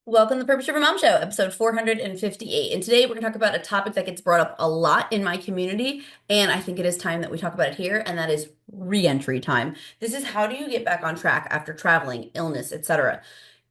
Welcome to the Purpose Driven Mom Show, episode 458. And today we're going to talk about a topic that gets brought up a lot in my community, and I think it is time that we talk about it here, and that is reentry time. This is how do you get back on track after traveling, illness, etc.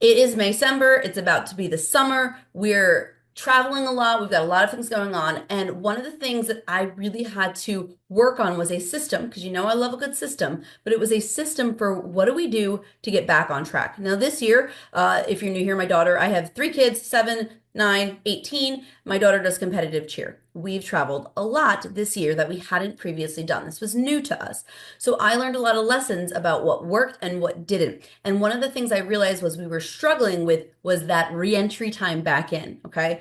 It is Maycember. It's about to be the summer. We're traveling a lot. We've got a lot of things going on. And one of the things that I really had to work on was a system, because you know I love a good system, but it was a system for what do we do to get back on track. Now, this year, if you're new here, my daughter, I have three kids, 7, 9, 18. My daughter does competitive cheer. We've traveled a lot this year that we hadn't previously done. This was new to us. So I learned a lot of lessons about what worked and what didn't. And one of the things I realized was we were struggling with was that reentry time back in, okay?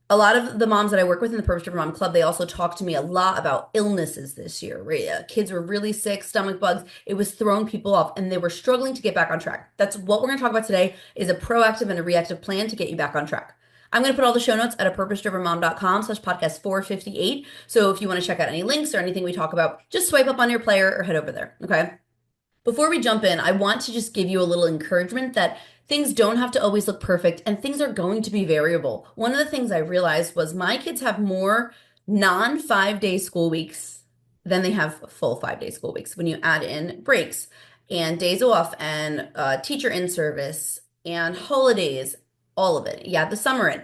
A lot of the moms that I work with in the Purpose Driven Mom Club, they also talk to me a lot about illnesses this year. Right? Kids were really sick, stomach bugs. It was throwing people off, and they were struggling to get back on track. That's what we're going to talk about today is a proactive and a reactive plan to get you back on track. I'm going to put all the show notes at a purposedrivenmom.com/podcast 458. So if you want to check out any links or anything we talk about, just swipe up on your player or head over there. Okay. Before we jump in, I want to just give you a little encouragement that things don't have to always look perfect and things are going to be variable. One of the things I realized was my kids have more non 5 day school weeks than they have full 5 day school weeks when you add in breaks and days off and teacher in service and holidays, all of it. Yeah, the summer in.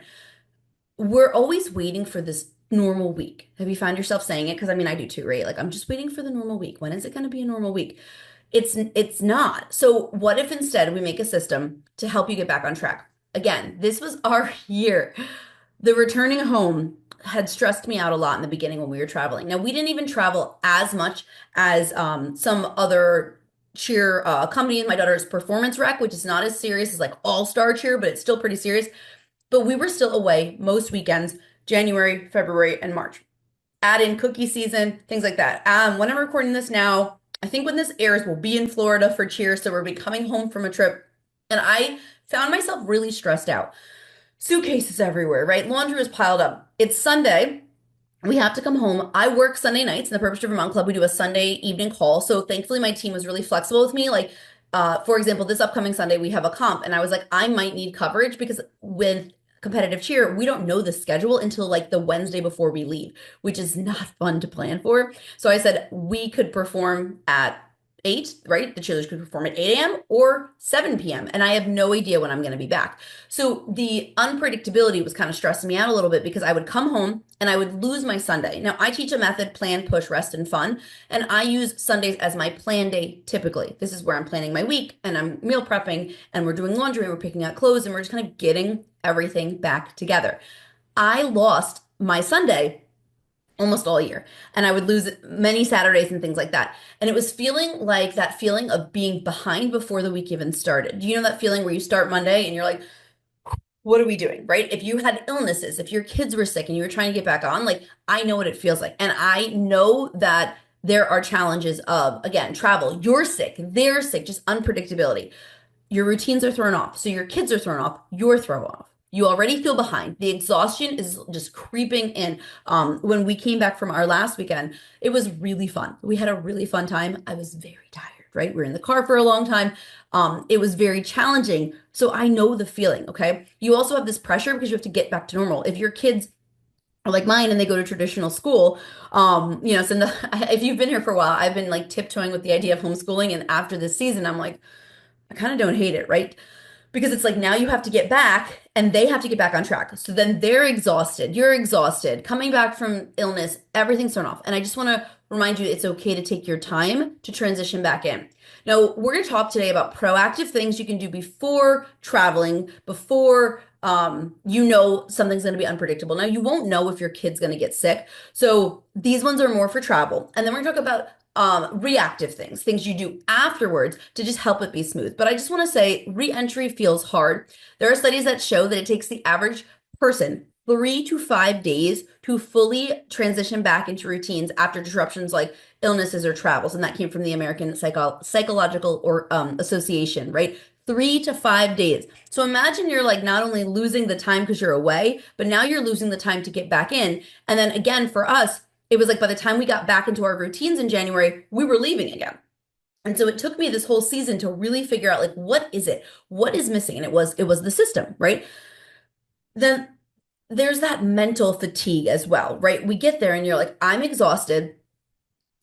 We're always waiting for this normal week. Have you found yourself saying it? Because I mean, I do too, right? Like, I'm just waiting for the normal week. When is it going to be a normal week? It's not. So what if instead we make a system to help you get back on track? Again, this was our year. The returning home had stressed me out a lot in the beginning when we were traveling. Now, we didn't even travel as much as some other cheer companies. My daughter's Performance Rec, which is not as serious as like all-star cheer, but it's still pretty serious. But we were still away most weekends, January, February, and March. Add in cookie season, things like that. When I'm recording this now, I think when this airs, we'll be in Florida for cheer. So we'll be coming home from a trip. And I found myself really stressed out. Suitcases everywhere, right? Laundry was piled up. It's Sunday. We have to come home. I work Sunday nights in the Purpose Driven Mom Club. We do a Sunday evening call. So thankfully, my team was really flexible with me. Like, for example, this upcoming Sunday, we have a comp. And I was like, I might need coverage because with competitive cheer, we don't know the schedule until like the Wednesday before we leave, which is not fun to plan for. So I said we could perform at 8, right? The cheerleaders could perform at 8 a.m. or 7 p.m. And I have no idea when I'm going to be back. So the unpredictability was kind of stressing me out a little bit because I would come home and I would lose my Sunday. Now, I teach a method, plan, push, rest, and fun. And I use Sundays as my plan day typically. This is where I'm planning my week and I'm meal prepping and we're doing laundry and we're picking out clothes and we're just kind of getting everything back together. I lost my Sunday almost all year. And I would lose many Saturdays and things like that. And it was feeling like that feeling of being behind before the week even started. Do you know that feeling where you start Monday and you're like, what are we doing? Right? If you had illnesses, if your kids were sick and you were trying to get back on, like I know what it feels like. And I know that there are challenges of, again, travel. You're sick, they're sick, just unpredictability. Your routines are thrown off. So your kids are thrown off, you're thrown off. You already feel behind. The exhaustion is just creeping in. When we came back from our last weekend, it was really fun. We had a really fun time. I was very tired, right? We were in the car for a long time. It was very challenging. So I know the feeling, okay? You also have this pressure because you have to get back to normal. If your kids are like mine and they go to traditional school, so if you've been here for a while, I've been like tiptoeing with the idea of homeschooling. And after this season, I'm like, I kind of don't hate it, right? Because it's like now you have to get back and they have to get back on track. So then they're exhausted. You're exhausted. Coming back from illness, everything's thrown off. And I just want to remind you it's okay to take your time to transition back in. Now, we're going to talk today about proactive things you can do before traveling, before you know something's going to be unpredictable. Now, you won't know if your kid's going to get sick. So these ones are more for travel. And then we're going to talk about reactive things you do afterwards to just help it be smooth. But I just want to say re-entry feels hard. There are studies that show that it takes the average person 3 to 5 days to fully transition back into routines after disruptions like illnesses or travels. And that came from the American Psychological Association, right? 3 to 5 days. So imagine you're like not only losing the time because you're away, but now you're losing the time to get back in. And then again, for us, it was like by the time we got back into our routines in January, we were leaving again. And so it took me this whole season to really figure out like what is it? What is missing? And it was the system, right? Then there's that mental fatigue as well, right? We get there and you're like, I'm exhausted.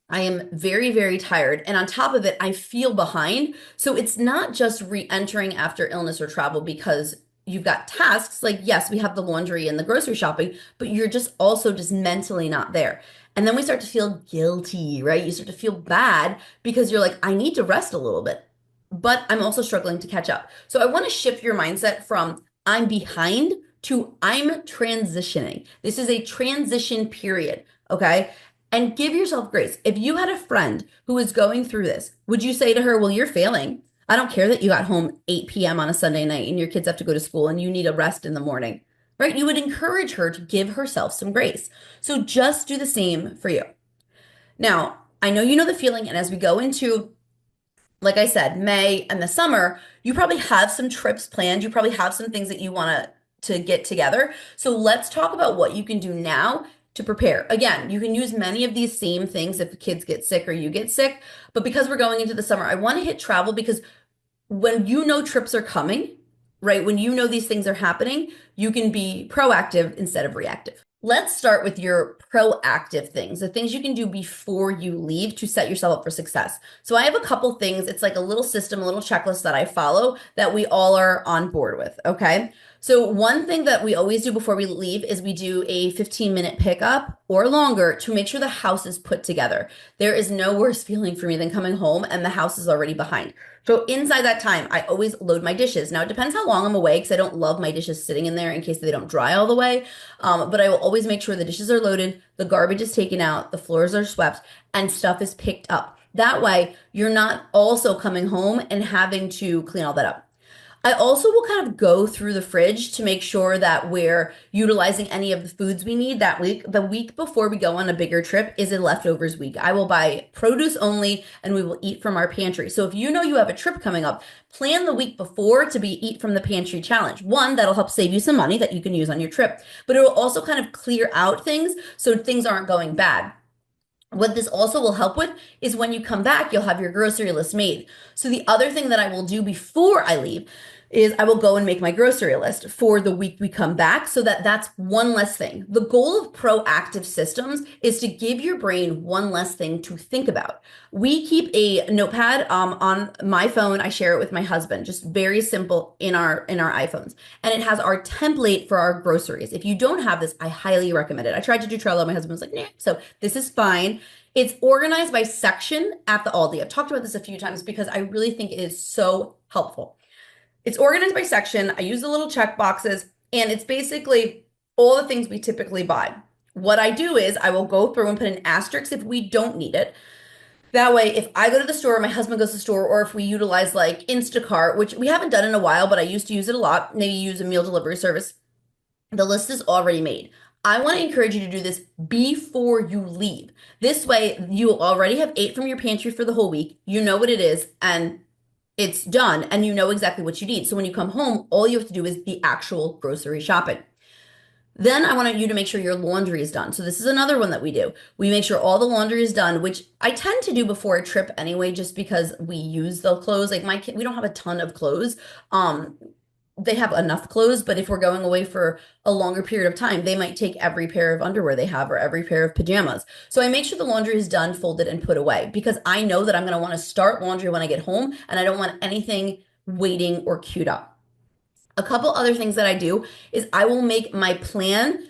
I am very, very tired. And on top of it, I feel behind. So it's not just re-entering after illness or travel because you've got tasks. Like, yes, we have the laundry and the grocery shopping, but you're just also just mentally not there. And then we start to feel guilty, right? You start to feel bad because you're like, I need to rest a little bit, but I'm also struggling to catch up. So I want to shift your mindset from I'm behind to I'm transitioning. This is a transition period. Okay. And give yourself grace. If you had a friend who was going through this, would you say to her, well, you're failing. I don't care that you got home 8 p.m. on a Sunday night and your kids have to go to school and you need a rest in the morning, right? You would encourage her to give herself some grace. So just do the same for you. Now, I know you know the feeling, and as we go into like I said, May and the summer, you probably have some trips planned. You probably have some things that you want to get together. So let's talk about what you can do now to prepare. Again, you can use many of these same things if the kids get sick or you get sick, but because we're going into the summer, I want to hit travel because when you know trips are coming, right? When you know these things are happening, you can be proactive instead of reactive. Let's start with your proactive things, the things you can do before you leave to set yourself up for success. So I have a couple things. It's like a little system, a little checklist that I follow that we all are on board with. Okay. So one thing that we always do before we leave is we do a 15-minute pickup or longer to make sure the house is put together. There is no worse feeling for me than coming home and the house is already behind. So inside that time, I always load my dishes. Now it depends how long I'm away because I don't love my dishes sitting in there in case they don't dry all the way. But I will always make sure the dishes are loaded, the garbage is taken out, the floors are swept, and stuff is picked up. That way, you're not also coming home and having to clean all that up. I also will kind of go through the fridge to make sure that we're utilizing any of the foods we need that week. The week before we go on a bigger trip is a leftovers week. I will buy produce only and we will eat from our pantry. So if you know you have a trip coming up, plan the week before to be eat from the pantry challenge. One, that'll help save you some money that you can use on your trip, but it will also kind of clear out things so things aren't going bad. What this also will help with is when you come back, you'll have your grocery list made. So the other thing that I will do before I leave is I will go and make my grocery list for the week we come back so that that's one less thing. The goal of proactive systems is to give your brain one less thing to think about. We keep a notepad on my phone. I share it with my husband, just very simple in our iPhones. And it has our template for our groceries. If you don't have this, I highly recommend it. I tried to do Trello. My husband was like, nah, so this is fine. It's organized by section at the Aldi. I've talked about this a few times because I really think it is so helpful. It's organized by section. I use the little check boxes, and it's basically all the things we typically buy. What I do is I will go through and put an asterisk if we don't need it. That way, if I go to the store, my husband goes to the store, or if we utilize like Instacart, which we haven't done in a while, but I used to use it a lot, maybe use a meal delivery service, the list is already made. I want to encourage you to do this before you leave. This way, you already have ate from your pantry for the whole week. You know what it is, and it's done, and you know exactly what you need. So when you come home, all you have to do is the actual grocery shopping. Then I want you to make sure your laundry is done. So this is another one that we do. We make sure all the laundry is done, which I tend to do before a trip anyway, just because we use the clothes. Like my kid, we don't have a ton of clothes. They have enough clothes, but if we're going away for a longer period of time, they might take every pair of underwear they have or every pair of pajamas. So I make sure the laundry is done, folded, and put away because I know that I'm going to want to start laundry when I get home and I don't want anything waiting or queued up. A couple other things that I do is I will make my plan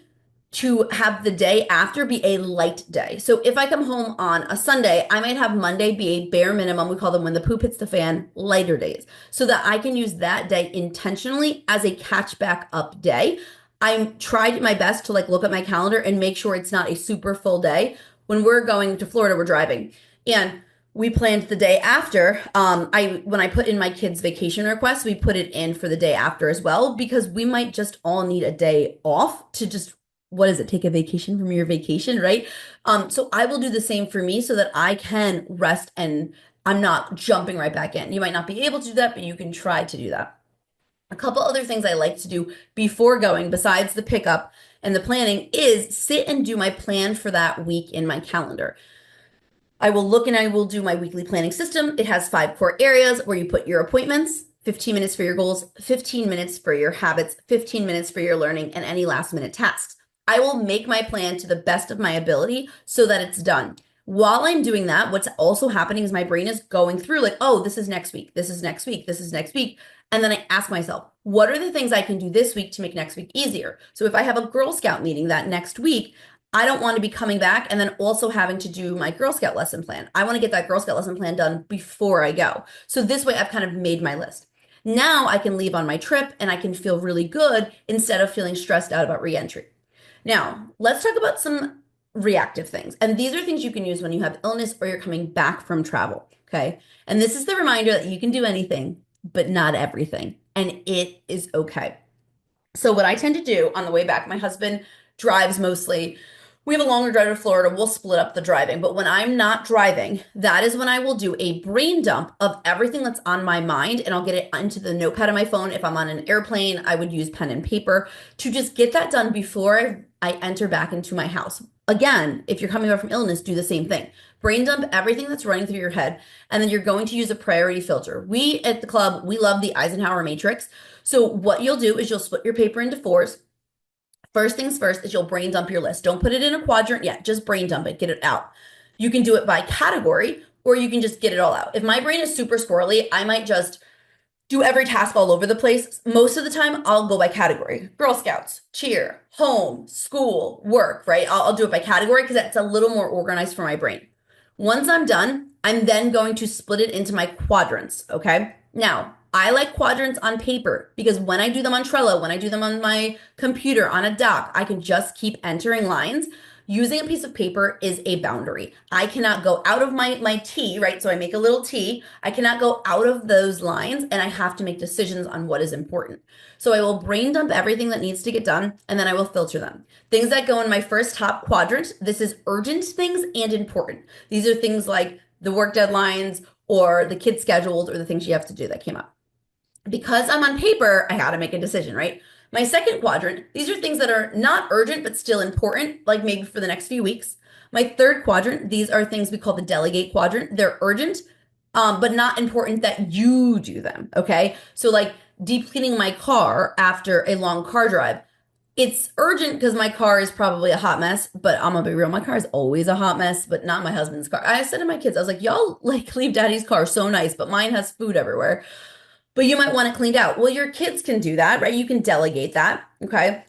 to have the day after be a light day. So if I come home on a Sunday, I might have Monday be a bare minimum. We call them when the poop hits the fan, lighter days, so that I can use that day intentionally as a catch back up day. I tried my best to like look at my calendar and make sure it's not a super full day. When we're going to Florida, we're driving. And we planned the day after. When I put in my kids' vacation request, we put it in for the day after as well, because we might just all need a day off to just what is it? Take a vacation from your vacation, right? So I will do the same for me so that I can rest and I'm not jumping right back in. You might not be able to do that, but you can try to do that. A couple other things I like to do before going, besides the pickup and the planning, is sit and do my plan for that week in my calendar. I will look and I will do my weekly planning system. It has 5 core areas where you put your appointments, 15 minutes for your goals, 15 minutes for your habits, 15 minutes for your learning, and any last minute tasks. I will make my plan to the best of my ability so that it's done. While I'm doing that, what's also happening is my brain is going through like, oh, this is next week, this is next week, this is next week. And then I ask myself, what are the things I can do this week to make next week easier? So if I have a Girl Scout meeting that next week, I don't want to be coming back and then also having to do my Girl Scout lesson plan. I want to get that Girl Scout lesson plan done before I go. So this way I've kind of made my list. Now I can leave on my trip and I can feel really good instead of feeling stressed out about reentry. Now, let's talk about some reactive things. And these are things you can use when you have illness or you're coming back from travel. Okay. And this is the reminder that you can do anything, but not everything. And it is okay. So what I tend to do on the way back, my husband drives mostly. We have a longer drive to Florida. We'll split up the driving. But when I'm not driving, that is when I will do a brain dump of everything that's on my mind. And I'll get it into the notepad of my phone. If I'm on an airplane, I would use pen and paper to just get that done before I enter back into my house. Again, if you're coming back from illness, do the same thing. Brain dump everything that's running through your head. And then you're going to use a priority filter. We at the club, we love the Eisenhower matrix. So what you'll do is you'll split your paper into fours. First things first is you'll brain dump your list. Don't put it in a quadrant yet. Just brain dump it. Get it out. You can do it by category or you can just get it all out. If my brain is super squirrely, I might just do every task all over the place. Most of the time, I'll go by category. Girl Scouts, cheer, home, school, work, right? I'll do it by category because that's a little more organized for my brain. Once I'm done, I'm then going to split it into my quadrants, okay? Now, I like quadrants on paper because when I do them on Trello, when I do them on my computer, on a doc, I can just keep entering lines. Using a piece of paper is a boundary. I cannot go out of my T, right? So I make a little T. I cannot go out of those lines and I have to make decisions on what is important. So I will brain dump everything that needs to get done and then I will filter them. Things that go in my first top quadrant, this is urgent things and important. These are things like the work deadlines or the kids' schedules or the things you have to do that came up. Because I'm on paper, I got to make a decision, right? My second quadrant, these are things that are not urgent, but still important, like maybe for the next few weeks. My third quadrant, these are things we call the delegate quadrant. They're urgent, but not important that you do them, okay? So like deep cleaning my car after a long car drive. It's urgent because my car is probably a hot mess, but I'm gonna be real, my car is always a hot mess, but not my husband's car. I said to my kids, I was like, y'all like leave daddy's car so nice, but mine has food everywhere. But you might want it cleaned out. Well, your kids can do that, right? You can delegate that, okay?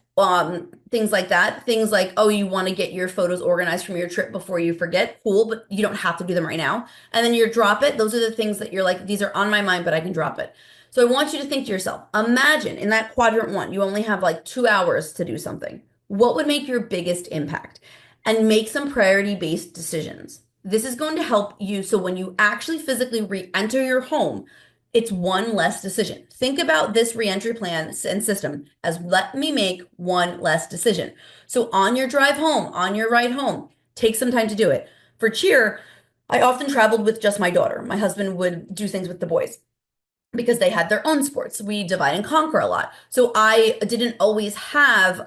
Things like that. Things like, oh, you want to get your photos organized from your trip before you forget. Cool, but you don't have to do them right now. And then you drop it. Those are the things that you're like, these are on my mind, but I can drop it. So I want you to think to yourself, imagine in that quadrant one, you only have like 2 hours to do something. What would make your biggest impact? And make some priority-based decisions. This is going to help you so when you actually physically re-enter your home, it's one less decision. Think about this reentry plan and system as let me make one less decision. So on your drive home, on your ride home, take some time to do it. For cheer, I often traveled with just my daughter. My husband would do things with the boys because they had their own sports. We divide and conquer a lot. So I didn't always have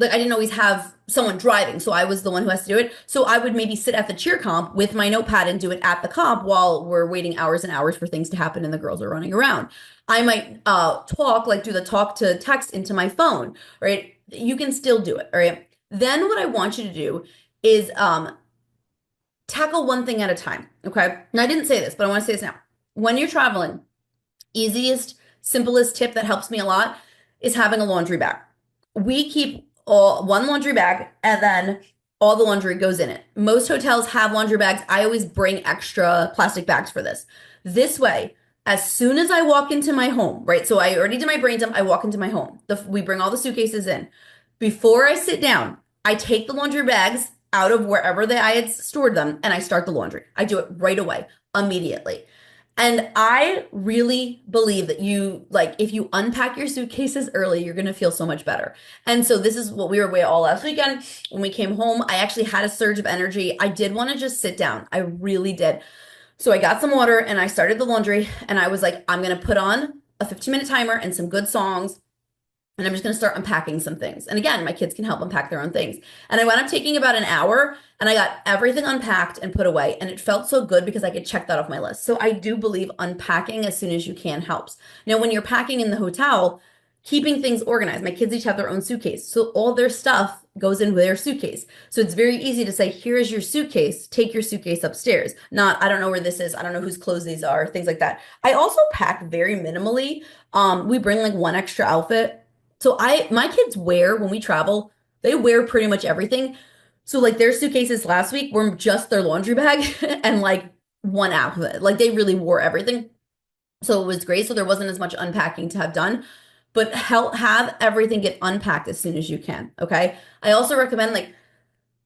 like I didn't always have someone driving, so I was the one who has to do it. So I would maybe sit at the cheer comp with my notepad and do it at the comp while we're waiting hours and hours for things to happen and the girls are running around. I might do the talk to text into my phone, right? You can still do it, all right? Then what I want you to do is tackle one thing at a time, okay? And I didn't say this, but I want to say this now. When you're traveling, easiest, simplest tip that helps me a lot is having a laundry bag. We keep one laundry bag and then all the laundry goes in it. Most hotels have laundry bags. I always bring extra plastic bags for this. This way, as soon as I walk into my home, right? So I already did my brain dump. I walk into my home. We bring all the suitcases in. Before I sit down, I take the laundry bags out of wherever I had stored them and I start the laundry. I do it right away, immediately. And I really believe that if you unpack your suitcases early, you're going to feel so much better. And so this is what we were away all last weekend. When we came home, I actually had a surge of energy. I did want to just sit down. I really did. So I got some water and I started the laundry and I was like, I'm going to put on a 15-minute timer and some good songs. and I'm just going to start unpacking some things. And again, my kids can help unpack their own things. And I wound up taking about an hour and I got everything unpacked and put away. And it felt so good because I could check that off my list. So I do believe unpacking as soon as you can helps. Now, when you're packing in the hotel, keeping things organized, my kids each have their own suitcase. So all their stuff goes in their suitcase. So it's very easy to say, here is your suitcase, take your suitcase upstairs. Not, I don't know where this is. I don't know whose clothes these are, things like that. I also pack very minimally. We bring like one extra outfit. So my kids wear when we travel, they wear pretty much everything. So like their suitcases last week were just their laundry bag and like one outfit. Like they really wore everything. So it was great. So there wasn't as much unpacking to have done, but have everything get unpacked as soon as you can. Okay. I also recommend like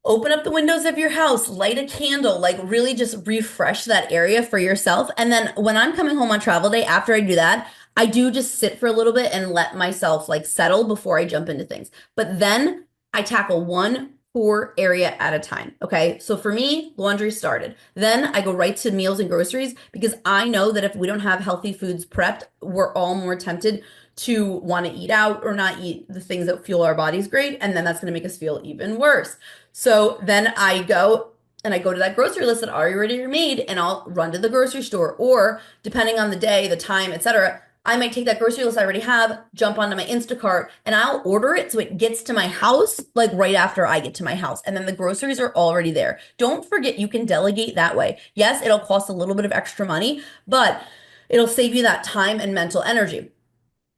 open up the windows of your house, light a candle, like really just refresh that area for yourself. And then when I'm coming home on travel day, after I do that, I do just sit for a little bit and let myself like settle before I jump into things. But then I tackle one core area at a time. Okay. So for me, laundry started. Then I go right to meals and groceries because I know that if we don't have healthy foods prepped, we're all more tempted to want to eat out or not eat the things that fuel our bodies great. And then that's going to make us feel even worse. So then I go to that grocery list that I already made and I'll run to the grocery store. Or depending on the day, the time, etc., I might take that grocery list I already have, jump onto my Instacart, and I'll order it so it gets to my house like right after I get to my house. And then the groceries are already there. Don't forget you can delegate that way. Yes, it'll cost a little bit of extra money, but it'll save you that time and mental energy.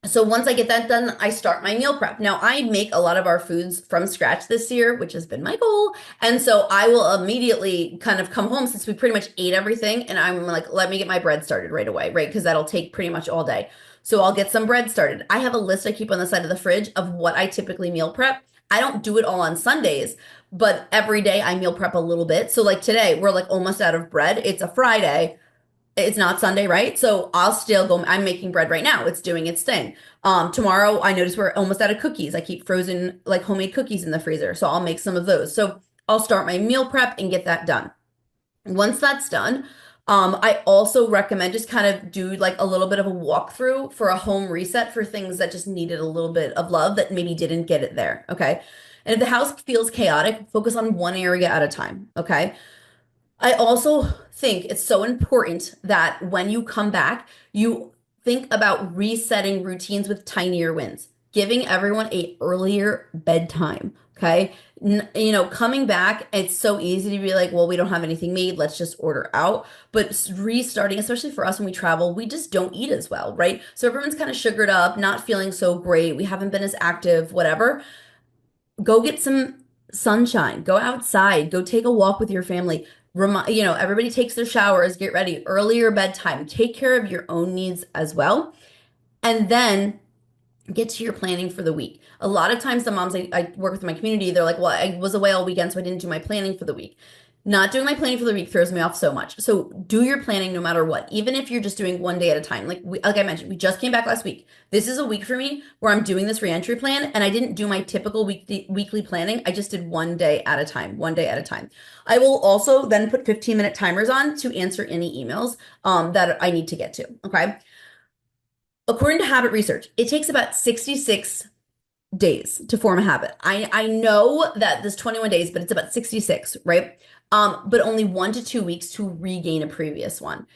So once I get that done, I start my meal prep. Now, I make a lot of our foods from scratch this year, which has been my goal. And so I will immediately kind of come home since we pretty much ate everything. And I'm like, let me get my bread started right away, right? Because that'll take pretty much all day. So I'll get some bread started. I have a list I keep on the side of the fridge of what I typically meal prep. I don't do it all on Sundays, but every day I meal prep a little bit. So like today, we're like almost out of bread. It's a Friday. It's not Sunday, right? So I'll still go, I'm making bread right now. It's doing its thing. Tomorrow I notice we're almost out of cookies. I keep frozen like homemade cookies in the freezer. So I'll make some of those. So I'll start my meal prep and get that done. Once that's done, I also recommend just kind of do like a little bit of a walkthrough for a home reset for things that just needed a little bit of love that maybe didn't get it there. Okay. And if the house feels chaotic, focus on one area at a time. Okay. I also think it's so important that when you come back, you think about resetting routines with tinier wins, giving everyone a earlier bedtime. Okay. Coming back, it's so easy to be like, well, we don't have anything made. Let's just order out. But restarting, especially for us when we travel, we just don't eat as well, right? So everyone's kind of sugared up, not feeling so great. We haven't been as active, whatever. Go get some sunshine, go outside, go take a walk with your family. Everybody takes their showers, get ready, earlier bedtime, take care of your own needs as well. And then get to your planning for the week. A lot of times the moms I work with in my community, they're like, well, I was away all weekend, so I didn't do my planning for the week. Not doing my planning for the week throws me off so much. So do your planning no matter what, even if you're just doing one day at a time. Like I mentioned, we just came back last week. This is a week for me where I'm doing this reentry plan, and I didn't do my typical weekly planning. I just did one day at a time, one day at a time. I will also then put 15-minute timers on to answer any emails that I need to get to. Okay. According to habit research, it takes about 66 days to form a habit. I know that this 21 days, but it's about 66, right? But only 1 to 2 weeks to regain a previous one.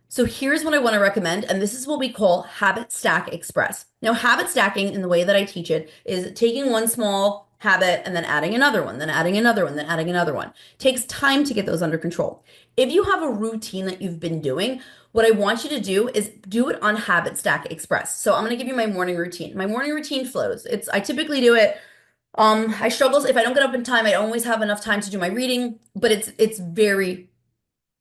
So here's what I want to recommend, and this is what we call Habit Stack Express. Now, habit stacking in the way that I teach it is taking one small habit and then adding another one, then adding another one, then adding another one. It takes time to get those under control. If you have a routine that you've been doing, what I want you to do is do it on Habit Stack Express. So I'm going to give you my morning routine. My morning routine flows. I typically do it. I struggle if I don't get up in time. I don't always have enough time to do my reading, but it's very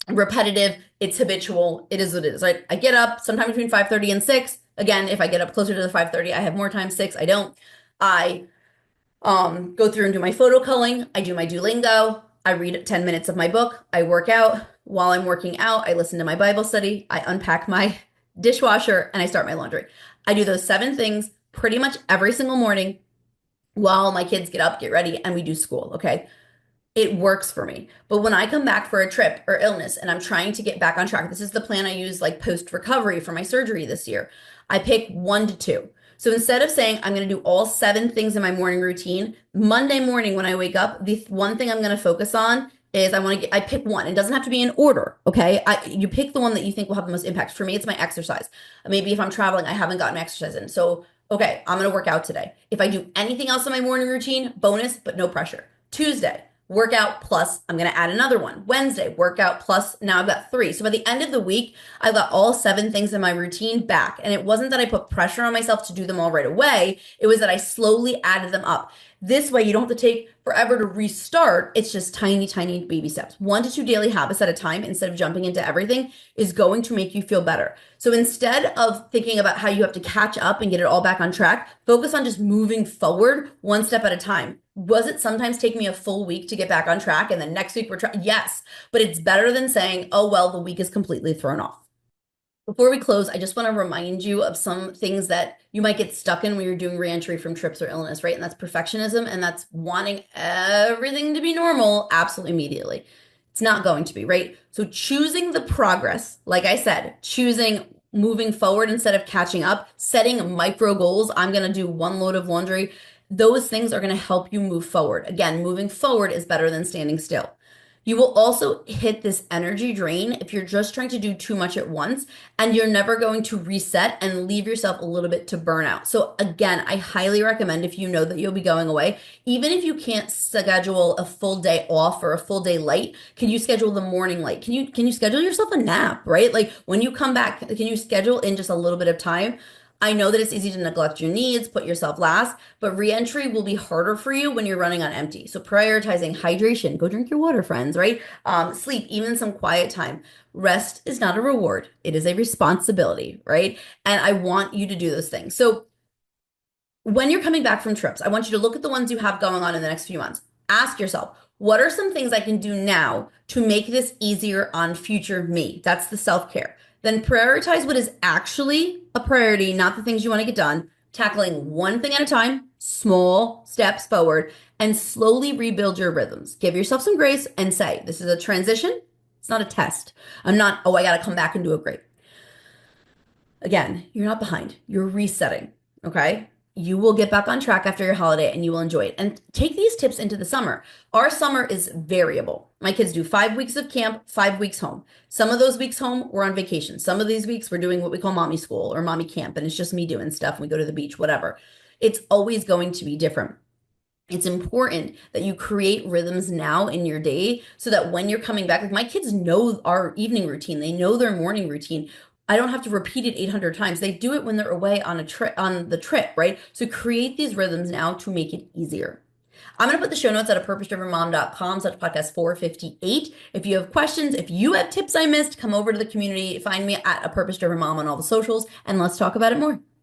repetitive. It's habitual. It is what it is, right? I get up sometime between 5:30 and 6. Again, if I get up closer to the 5:30, I have more time. 6, I don't. I go through and do my photo culling. I do my Duolingo. I read 10 minutes of my book. I work out. While I'm working out, I listen to my Bible study. I unpack my dishwasher and I start my laundry. I do those 7 things pretty much every single morning while my kids get up, get ready, and we do school. Okay. It works for me. But when I come back for a trip or illness and I'm trying to get back on track, this is the plan I use like post recovery for my surgery this year. I pick 1 to 2. So instead of saying, I'm going to do all 7 things in my morning routine, Monday morning when I wake up, the one thing I'm going to focus on is I pick one. It doesn't have to be in order, okay? You pick the one that you think will have the most impact. For me, it's my exercise. Maybe if I'm traveling, I haven't gotten exercise in. So, okay, I'm going to work out today. If I do anything else in my morning routine, bonus, but no pressure. Tuesday, workout plus, I'm going to add another one. Wednesday, workout plus, now I've got 3. So by the end of the week, I got all 7 things in my routine back. And it wasn't that I put pressure on myself to do them all right away. It was that I slowly added them up. This way, you don't have to take forever to restart. It's just tiny, tiny baby steps. 1 to 2 daily habits at a time instead of jumping into everything is going to make you feel better. So instead of thinking about how you have to catch up and get it all back on track, focus on just moving forward 1 step at a time. Was it sometimes take me a full week to get back on track and then next week we're trying? Yes, but it's better than saying, oh, well, the week is completely thrown off. Before we close, I just want to remind you of some things that you might get stuck in when you're doing reentry from trips or illness, right? And that's perfectionism, and that's wanting everything to be normal absolutely immediately. It's not going to be, right? So choosing the progress, like I said, choosing moving forward instead of catching up, setting micro goals. I'm going to do 1 load of laundry. Those things are going to help you move forward. Again, moving forward is better than standing still. You will also hit this energy drain if you're just trying to do too much at once, and you're never going to reset and leave yourself a little bit to burnout. So again, I highly recommend, if you know that you'll be going away, even if you can't schedule a full day off or a full day light, can you schedule the morning light? Can you schedule yourself a nap, right? Like when you come back, can you schedule in just a little bit of time? I know that it's easy to neglect your needs, put yourself last, but reentry will be harder for you when you're running on empty. So prioritizing hydration, go drink your water, friends, right? Sleep, even some quiet time. Rest is not a reward. It is a responsibility, right? And I want you to do those things. So when you're coming back from trips, I want you to look at the ones you have going on in the next few months. Ask yourself, what are some things I can do now to make this easier on future me? That's the self-care. Then prioritize what is actually a priority, not the things you want to get done, tackling one thing at a time, small steps forward, and slowly rebuild your rhythms. Give yourself some grace and say, this is a transition. It's not a test. I'm not, oh, I got to come back and do it great. Again, you're not behind. You're resetting. Okay. You will get back on track after your holiday and you will enjoy it. And take these tips into the summer. Our summer is variable. My kids do 5 weeks of camp, 5 weeks home. Some of those weeks home, we're on vacation. Some of these weeks, we're doing what we call mommy school or mommy camp, and it's just me doing stuff. We go to the beach, whatever. It's always going to be different. It's important that you create rhythms now in your day so that when you're coming back, like my kids know our evening routine, they know their morning routine. I don't have to repeat it 800 times. They do it when they're away on a trip, on the trip, right? So create these rhythms now to make it easier. I'm going to put the show notes at a purpose-drivenmom.com/podcast 458. If you have questions, if you have tips I missed, come over to the community. Find me at a purpose-driven mom on all the socials, and let's talk about it more.